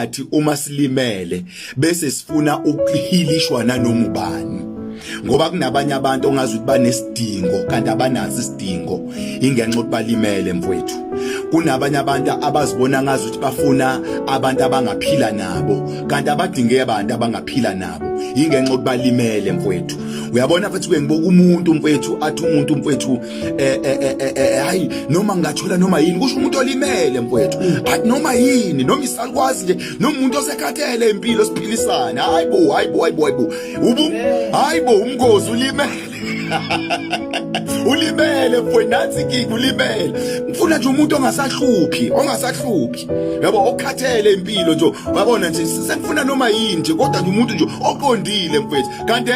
athi uma silimele bese sifuna ukuhilishwa nanoma ubani ngoba kunabanye abantu ongazi ukuthi banesidingo kanti abanazi isidingo ingenxa ukuthi balimele mfowethu. Kunabanye abantu abazibona ngazi ukuthi bafuna abantu abangaphila nabo kanti abadinge abantu abangaphila nabo ingenxa ukuthi balimele mfowethu. Uyabona futhi ngiboka umuntu mfowethu athi umuntu mfowethu hayi noma ngathola noma yini kusho umuntu olimele mfowethu. Athi noma yini noma isalukwazi nje noma umuntu osekhathele impilo siphilisana hayibo hayibo umgozi ulimele ulimele mfowethu nathi inkinga ulimele. Ngifuna nje umuntu ongasahluphi yabo okhathele impilo nje wabona nje sengifuna noma yini nje kodwa nje umuntu nje oqondile mfowethu kanti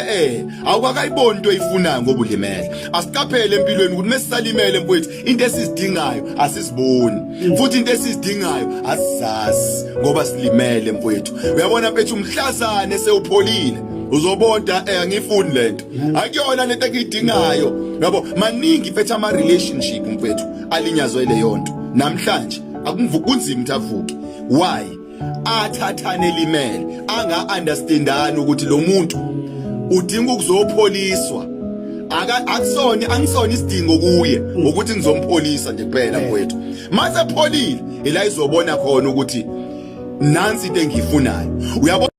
awukakayiboni into oyifunayo ngoba ulimele. Asiqaphele empilweni ukuthi mesisalimele mfowethu into esizidingayo asiziboni futhi into esizidingayo asizazi ngoba silimele mfowethu. Uyabona mfethu umhlazane sewupholile uzobonda angifuni lento akuyona lento engiyidingayo yabo. Maningi mfethu ama relationship mfethu alinyazwe le yonto namhlanje kunzima ukuthi avuke. Why? Athathane limele anga understandani ukuthi lo muntu udinga ukuzopholiswa. Angisona isidingo kuye ukuthi ngizompholisa nje kuphela mfowethu. Mase pholile ila izobona khona ukuthi nansi into engiyifunayo. Uyabona